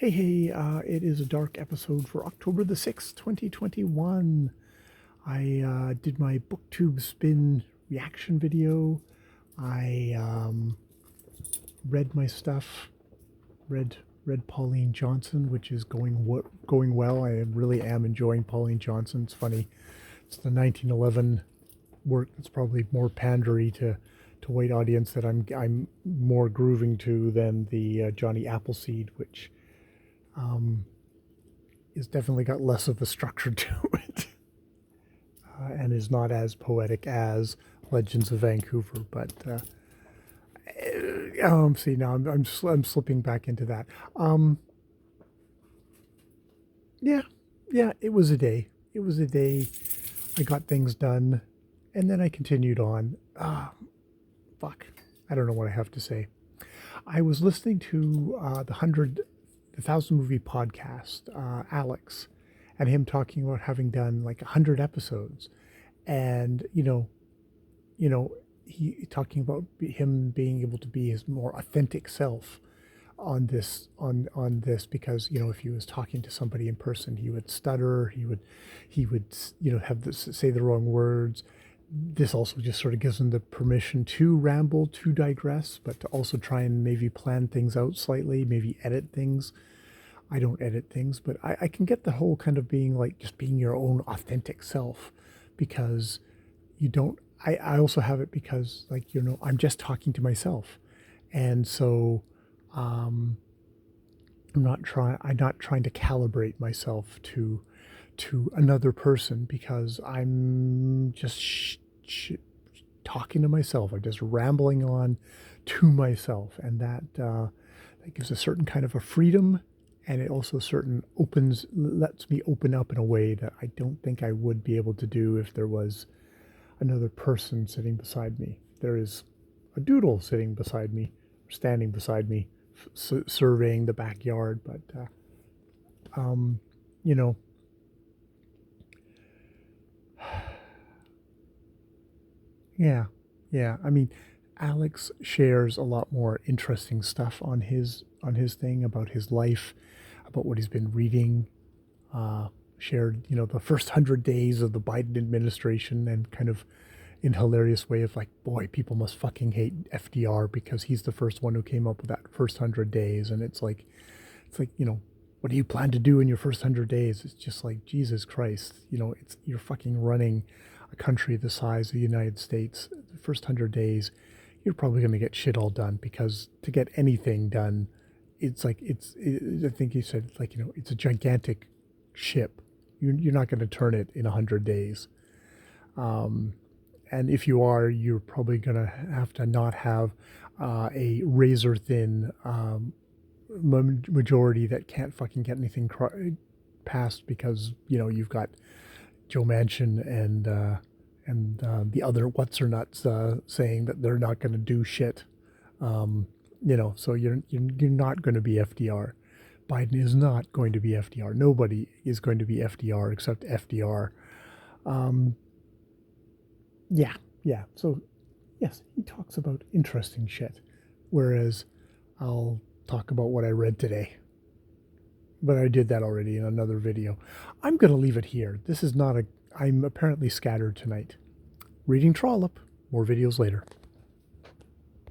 It is a dark episode for October the 6th, 2021. I did my booktube spin reaction video. I read my stuff, read Pauline Johnson, which is going well. I really am enjoying Pauline Johnson. It's funny. It's the 1911 work that's probably more pandery to white audience that I'm more grooving to than the Johnny Appleseed, which is definitely got less of a structure to it, and is not as poetic as Legends of Vancouver. But see, now I'm slipping back into that. Yeah, it was a day. It was a day. I got things done, and then I continued on. Fuck, I don't know what I have to say. I was listening to the Thousand Movie podcast, Alex, and him talking about having done like 100 episodes, and he talking about him being able to be his more authentic self on this because if he was talking to somebody in person, he would stutter, he would have say the wrong words. This also just sort of gives him the permission to ramble, to digress, but to also try and maybe plan things out slightly, maybe edit things. I don't edit things, but I can get the whole kind of being like just being your own authentic self, because you don't. I also have it because I'm just talking to myself, and so I'm not trying to calibrate myself to another person, because I'm just talking to myself. I'm just rambling on to myself, and that gives a certain kind of a freedom, and it also lets me open up in a way that I don't think I would be able to do if there was another person sitting beside me. There is a doodle sitting beside me, standing beside me, surveying the backyard, but you know yeah, I mean, Alex shares a lot more interesting stuff on his thing about his life, about what he's been reading. Shared the first 100 days of the Biden administration, and kind of in hilarious way of like, boy, people must fucking hate FDR because he's the first one who came up with that first 100 days. And it's like what do you plan to do in your first 100 days? It's just like, Jesus Christ, you're fucking running a country the size of the United States. The first 100 days, you're probably going to get shit all done, because to get anything done, it's like I think he said, like, it's a gigantic ship. You're not going to turn it in 100 days. And if you are, you're probably going to have to not have a razor thin majority that can't fucking get anything passed, because you've got Joe Manchin and the other what's her nuts saying that they're not going to do shit. So you're not going to be FDR. Biden is not going to be FDR. Nobody is going to be FDR except FDR. Yeah. So yes, he talks about interesting shit, whereas I'll talk about what I read today. But I did that already in another video. I'm going to leave it here. I'm apparently scattered tonight. Reading Trollop. More videos later.